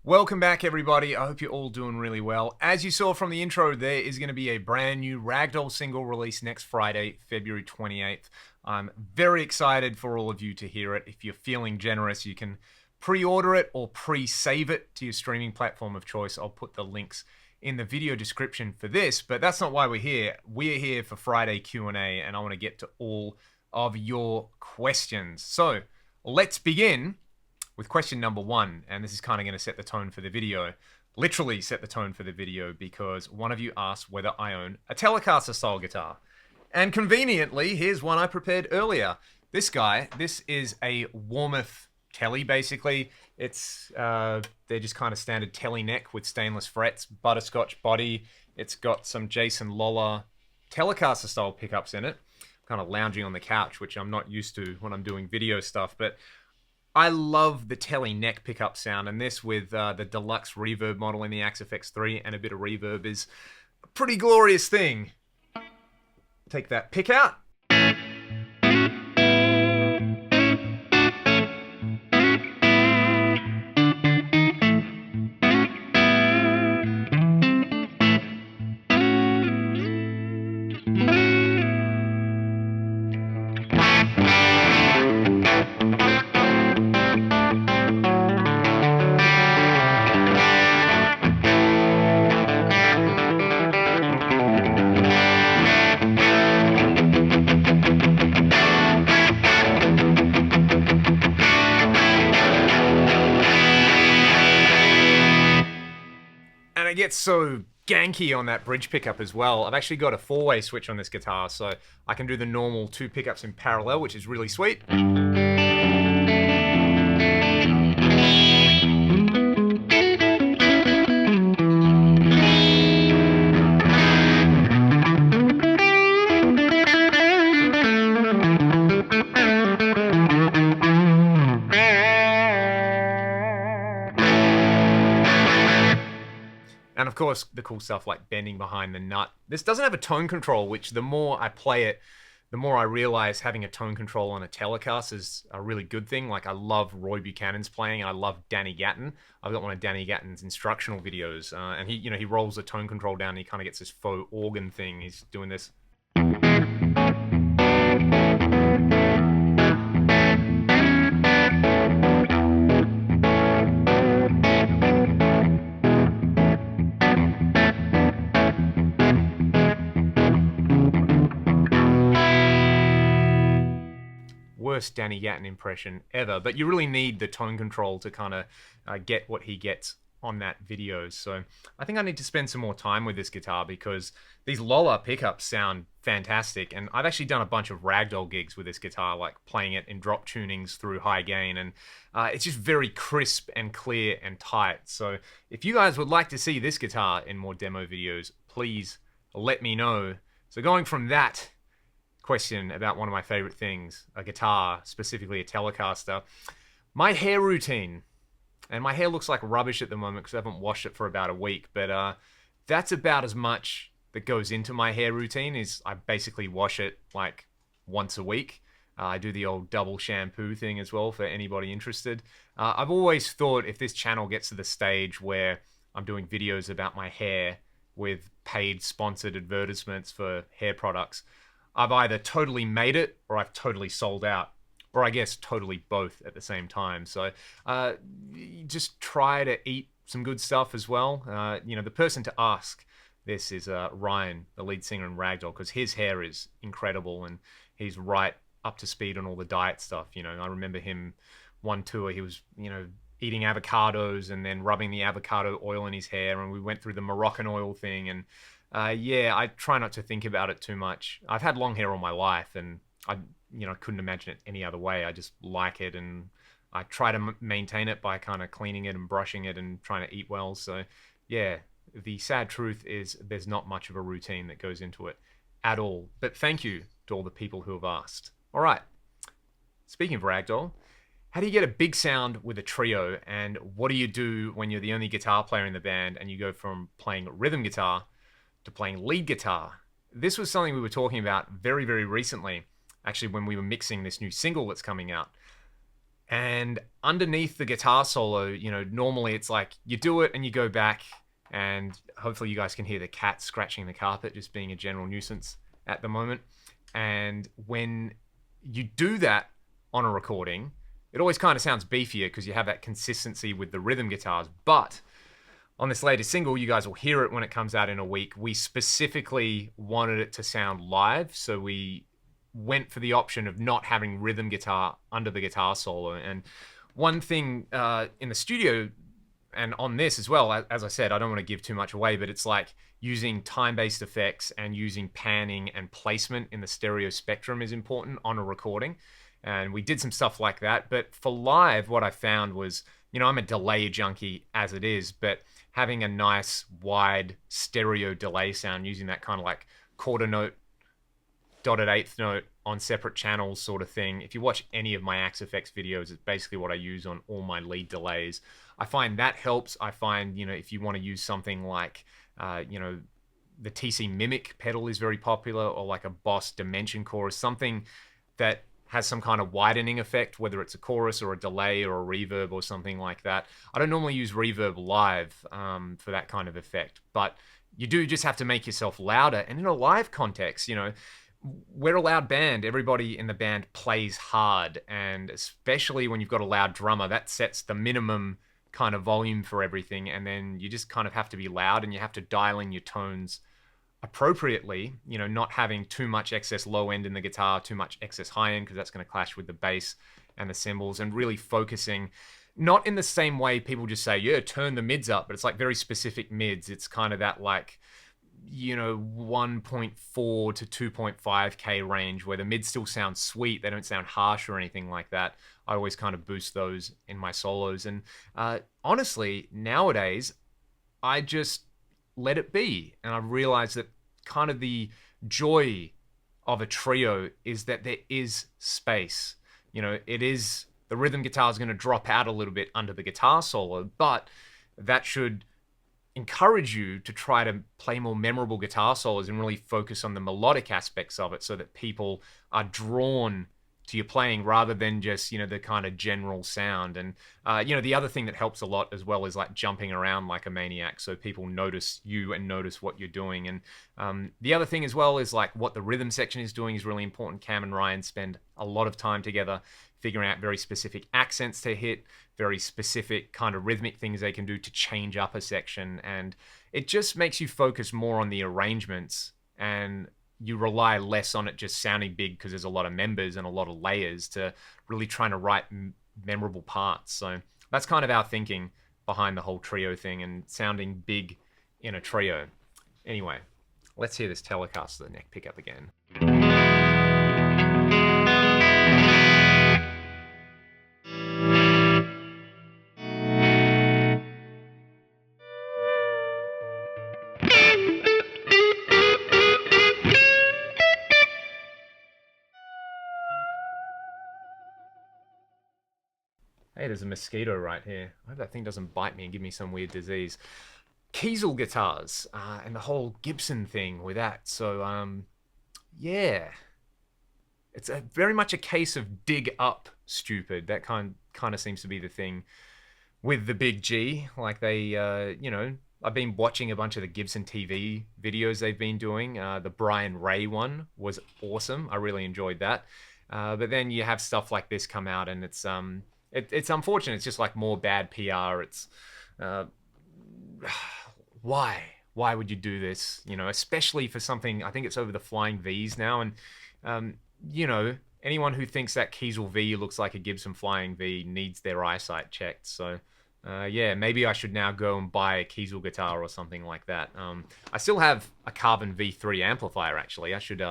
Welcome back, everybody. I hope you're all doing really well. As you saw from the intro, there is going to be a brand new Ragdoll single released next Friday, February 28th. I'm very excited for all of you to hear it. If you're feeling generous, you can pre-order it or pre-save it to your streaming platform of choice. I'll put the links in the video description for this, but that's not why we're here. We're here for Friday Q&A, and I want to get to all of your questions. So let's begin with question number one, and this is kind of going to set the tone for the video. Literally set the tone for the video, because one of you asked whether I own a Telecaster style guitar. And conveniently, here's one I prepared earlier. This is a Warmoth Tele, basically. It's, they're just kind of standard Tele neck with stainless frets, butterscotch body. It's got some Jason Lollar Telecaster style pickups in it. I'm kind of lounging on the couch, which I'm not used to when I'm doing video stuff, but I love the Tele neck pickup sound, and this with the deluxe reverb model in the Axe FX3 and a bit of reverb is a pretty glorious thing. Take that pick out. It gets so ganky on that bridge pickup as well. I've actually got a four-way switch on this guitar, so I can do the normal two pickups in parallel, which is really sweet. And of course, the cool stuff like bending behind the nut. This doesn't have a tone control, which the more I play it, the more I realize having a tone control on a Telecaster is a really good thing. Like, I love Roy Buchanan's playing, and I love Danny Gatton. I've got one of Danny Gatton's instructional videos, and he rolls the tone control down, and he kind of gets this faux organ thing. He's doing this. Worst Danny Gatton impression ever, but you really need the tone control to kind of get what he gets on that video. So I think I need to spend some more time with this guitar, because these Lollar pickups sound fantastic, and I've actually done a bunch of ragdoll gigs with this guitar, like playing it in drop tunings through high gain, and it's just very crisp and clear and tight. So if you guys would like to see this guitar in more demo videos, please let me know. So going from that question about one of my favorite things, a guitar, specifically a Telecaster, my hair routine. And my hair looks like rubbish at the moment because I haven't washed it for about a week, but that's about as much that goes into my hair routine. Is I basically wash it like once a week. I do the old double shampoo thing as well for anybody interested. I've always thought if this channel gets to the stage where I'm doing videos about my hair with paid sponsored advertisements for hair products, I've either totally made it or I've totally sold out, or I guess totally both at the same time. So just try to eat some good stuff as well. You know, the person to ask this is Ryan, the lead singer in Ragdoll, because his hair is incredible and he's right up to speed on all the diet stuff. You know, I remember him one tour, he was, you know, eating avocados and then rubbing the avocado oil in his hair, and we went through the Moroccan oil thing, and yeah, I try not to think about it too much. I've had long hair all my life, and I couldn't imagine it any other way. I just like it, and I try to maintain it by kind of cleaning it and brushing it and trying to eat well. So yeah, the sad truth is there's not much of a routine that goes into it at all. But thank you to all the people who have asked. All right, speaking of Ragdoll, how do you get a big sound with a trio, and what do you do when you're the only guitar player in the band and you go from playing rhythm guitar to playing lead guitar? This was something we were talking about very, very recently, actually, when we were mixing this new single that's coming out. And underneath the guitar solo, you know, normally it's like you do it and you go back, and hopefully you guys can hear the cat scratching the carpet, just being a general nuisance at the moment. And when you do that on a recording, it always kind of sounds beefier because you have that consistency with the rhythm guitars. But on this latest single, you guys will hear it when it comes out in a week. We specifically wanted it to sound live, so we went for the option of not having rhythm guitar under the guitar solo. And one thing in the studio and on this as well, as I said, I don't want to give too much away, but it's like using time-based effects and using panning and placement in the stereo spectrum is important on a recording. And we did some stuff like that. But for live, what I found was, you know, I'm a delay junkie as it is, but having a nice wide stereo delay sound using that kind of like quarter note, dotted eighth note on separate channels sort of thing. If you watch any of my Axe Effects videos, it's basically what I use on all my lead delays. I find that helps. I find, you know, if you want to use something like, you know, the TC Mimic pedal is very popular, or like a Boss Dimension chorus, something that has some kind of widening effect, whether it's a chorus or a delay or a reverb or something like that. I don't normally use reverb live for that kind of effect, but you do just have to make yourself louder. And in a live context, you know, we're a loud band. Everybody in the band plays hard, and especially when you've got a loud drummer, that sets the minimum kind of volume for everything, and then you just kind of have to be loud, and you have to dial in your tones appropriately, you know, not having too much excess low end in the guitar, too much excess high end, because that's going to clash with the bass and the cymbals, and really focusing, not in the same way people just say, yeah, turn the mids up, but it's like very specific mids. It's kind of that like, you know, 1.4 to 2.5K range where the mids still sound sweet. They don't sound harsh or anything like that. I always kind of boost those in my solos. And honestly, nowadays, I just let it be. And I realize that kind of the joy of a trio is that there is space. You know, it is, the rhythm guitar is going to drop out a little bit under the guitar solo, but that should encourage you to try to play more memorable guitar solos and really focus on the melodic aspects of it, so that people are drawn to your playing rather than just, you know, the kind of general sound. And you know, the other thing that helps a lot as well is like jumping around like a maniac, so people notice you and notice what you're doing. And the other thing as well is like what the rhythm section is doing is really important. Cam and Ryan spend a lot of time together figuring out very specific accents to hit, very specific kind of rhythmic things they can do to change up a section. And it just makes you focus more on the arrangements, and you rely less on it just sounding big because there's a lot of members and a lot of layers to really trying to write memorable parts. So that's kind of our thinking behind the whole trio thing and sounding big in a trio. Anyway, let's hear this Telecaster neck pickup again. Hey, there's a mosquito right here. I hope that thing doesn't bite me and give me some weird disease. Kiesel guitars and the whole Gibson thing with that. So, yeah. It's very much a case of dig up stupid. That kind of seems to be the thing with the big G. Like they, you know, I've been watching a bunch of the Gibson TV videos they've been doing. The Brian Ray one was awesome. I really enjoyed that. But then you have stuff like this come out, and it's it's unfortunate. It's just like more bad PR. It's why would you do this? You know, especially for something. I think it's over the Flying V's now, and you know, anyone who thinks that Kiesel V looks like a Gibson Flying V needs their eyesight checked. So yeah, maybe I should now go and buy a Kiesel guitar or something like that. I still have a Carbon V3 amplifier actually. I should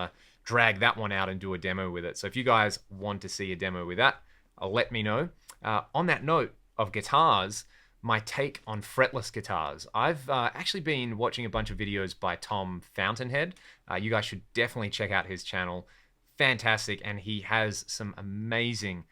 drag that one out and do a demo with it. So if you guys want to see a demo with that, let me know. On that note of guitars, my take on fretless guitars. I've actually been watching a bunch of videos by Tom Fountainhead. You guys should definitely check out his channel. Fantastic, and he has some amazing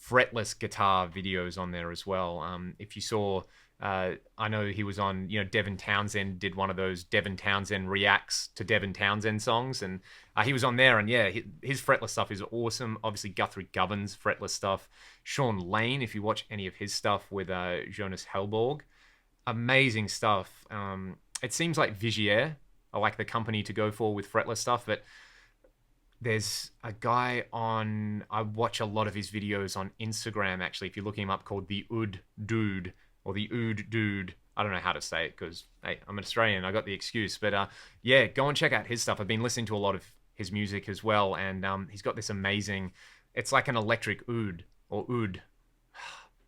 fretless guitar videos on there as well. If you saw I know he was on, Devin Townsend did one of those Devin Townsend reacts to Devin Townsend songs, and he was on there, and yeah, his fretless stuff is awesome. Obviously, Guthrie Govan's fretless stuff. Sean Lane, if you watch any of his stuff with Jonas Hellborg, amazing stuff. It seems like Vigier are like the company to go for with fretless stuff, but there's a guy I watch a lot of his videos on Instagram, actually, if you look him up, called the Oud Dude, or the Oud Dude. I don't know how to say it because, hey, I'm an Australian. I got the excuse. But yeah, go and check out his stuff. I've been listening to a lot of his music as well. And he's got this amazing, it's like an electric oud or oud.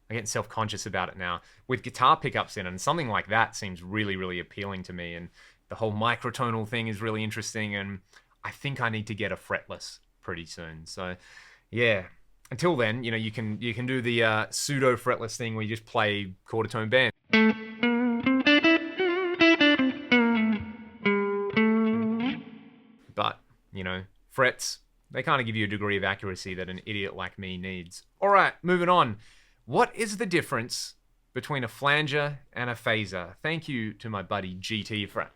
I'm getting self-conscious about it now. With guitar pickups in it. And something like that seems really, really appealing to me. And the whole microtonal thing is really interesting. And I think I need to get a fretless pretty soon. So yeah. Until then, you can do the pseudo fretless thing where you just play quarter tone bend. But, frets, they kind of give you a degree of accuracy that an idiot like me needs. All right, moving on. What is the difference between a flanger and a phaser? Thank you to my buddy GT for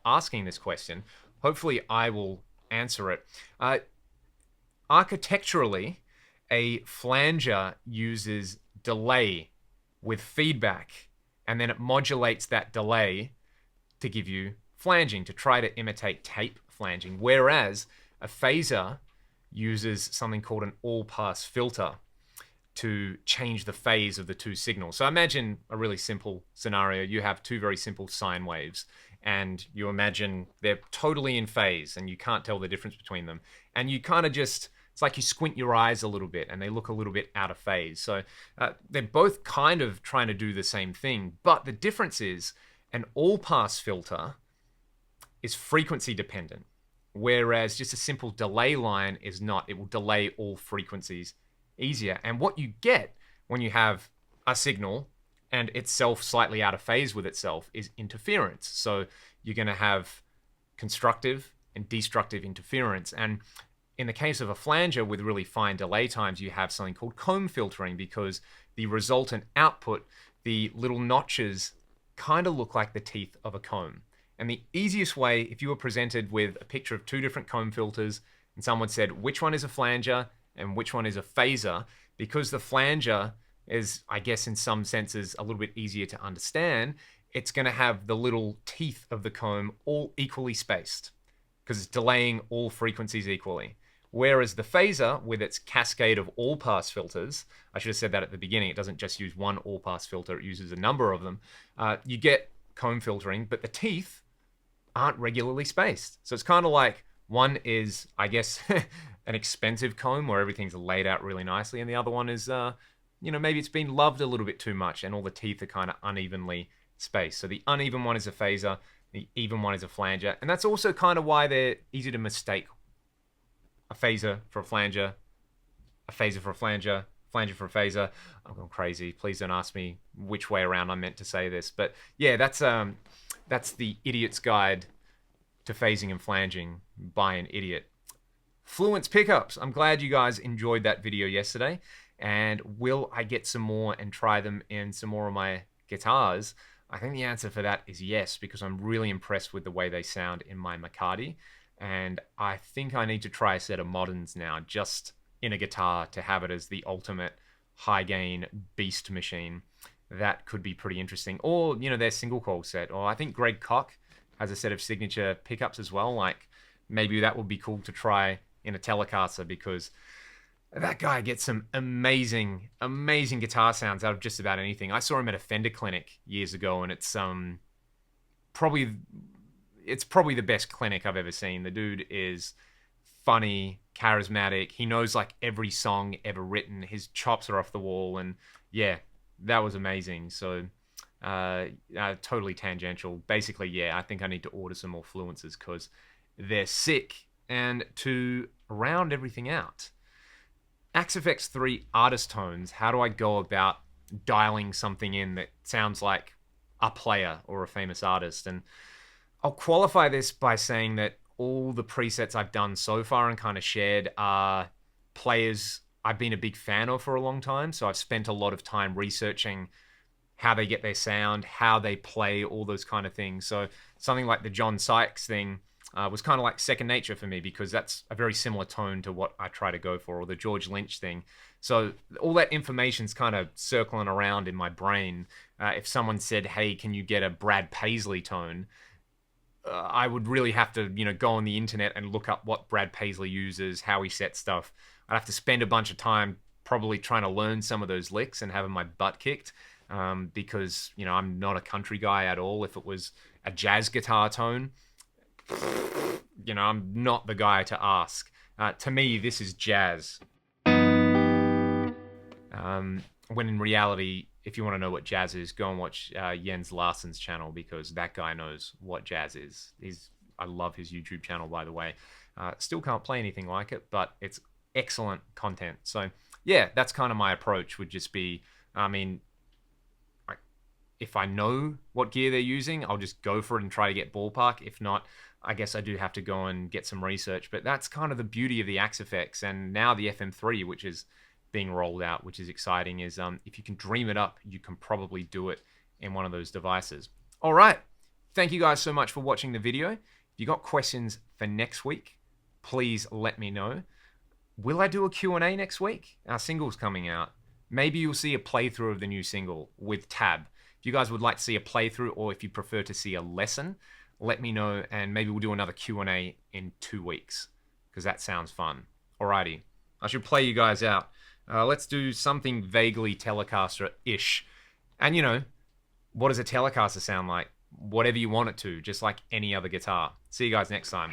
asking this question. Hopefully I will answer it. Architecturally, a flanger uses delay with feedback, and then it modulates that delay to give you flanging, to try to imitate tape flanging, whereas a phaser uses something called an all-pass filter to change the phase of the two signals. So imagine a really simple scenario. You have two very simple sine waves, and you imagine they're totally in phase, and you can't tell the difference between them. And you kind of just, it's like you squint your eyes a little bit, and they look a little bit out of phase. So they're both kind of trying to do the same thing, but the difference is an all-pass filter is frequency dependent, whereas just a simple delay line is not. It will delay all frequencies easier. And what you get when you have a signal and itself slightly out of phase with itself is interference. So you're going to have constructive and destructive interference. And in the case of a flanger with really fine delay times, you have something called comb filtering, because the resultant output, the little notches, kind of look like the teeth of a comb. And the easiest way, if you were presented with a picture of two different comb filters and someone said, which one is a flanger and which one is a phaser, because the flanger is, I guess, in some senses a little bit easier to understand, it's going to have the little teeth of the comb all equally spaced because it's delaying all frequencies equally. Whereas the phaser, with its cascade of all-pass filters, I should have said that at the beginning, it doesn't just use one all-pass filter, it uses a number of them. You get comb filtering, but the teeth aren't regularly spaced. So it's kind of like one is, I guess, an expensive comb where everything's laid out really nicely, and the other one is, maybe it's been loved a little bit too much and all the teeth are kind of unevenly spaced. So the uneven one is a phaser, the even one is a flanger, and that's also kind of why they're easy to mistake. A phaser for a flanger, a phaser for a flanger, flanger for a phaser. I'm going crazy. Please don't ask me which way around I meant to say this. But yeah, that's the idiot's guide to phasing and flanging by an idiot. Fluence pickups. I'm glad you guys enjoyed that video yesterday. And will I get some more and try them in some more of my guitars? I think the answer for that is yes, because I'm really impressed with the way they sound in my McCarty. And I think I need to try a set of moderns now, just in a guitar, to have it as the ultimate high gain beast machine. That could be pretty interesting. Or, their single coil set. Or I think Greg Koch has a set of signature pickups as well. Like, maybe that would be cool to try in a Telecaster, because that guy gets some amazing, amazing guitar sounds out of just about anything. I saw him at a Fender clinic years ago, and it's probably the best clinic I've ever seen. The dude is funny, charismatic. He knows like every song ever written. His chops are off the wall, and yeah, that was amazing. So totally tangential. Basically, yeah, I think I need to order some more Fluences because they're sick. And to round everything out, Axe-Fx 3 artist tones. How do I go about dialing something in that sounds like a player or a famous artist? And I'll qualify this by saying that all the presets I've done so far and kind of shared are players I've been a big fan of for a long time. So I've spent a lot of time researching how they get their sound, how they play, all those kind of things. So something like the John Sykes thing was kind of like second nature for me, because that's a very similar tone to what I try to go for, or the George Lynch thing. So all that information's kind of circling around in my brain. If someone said, hey, can you get a Brad Paisley tone? I would really have to, go on the internet and look up what Brad Paisley uses, how he sets stuff. I'd have to spend a bunch of time probably trying to learn some of those licks and having my butt kicked, because, I'm not a country guy at all. If it was a jazz guitar tone, I'm not the guy to ask. To me, this is jazz. When in reality, if you want to know what jazz is, go and watch Jens Larsson's channel, because that guy knows what jazz is. I love his YouTube channel, by the way. Still can't play anything like it, but it's excellent content. So yeah, that's kind of my approach, would just be, if I know what gear they're using, I'll just go for it and try to get ballpark. If not, I guess I do have to go and get some research. But that's kind of the beauty of the Axe Effects, and now the FM3, which is being rolled out, which is exciting, is if you can dream it up, you can probably do it in one of those devices. All right. Thank you guys so much for watching the video. If you got questions for next week, please let me know. Will I do a Q&A next week? Our single's coming out. Maybe you'll see a playthrough of the new single with Tab. If you guys would like to see a playthrough, or if you prefer to see a lesson, let me know, and maybe we'll do another Q&A in 2 weeks, because that sounds fun. Alrighty. I should play you guys out. Let's do something vaguely Telecaster-ish. And what does a Telecaster sound like? Whatever you want it to, just like any other guitar. See you guys next time.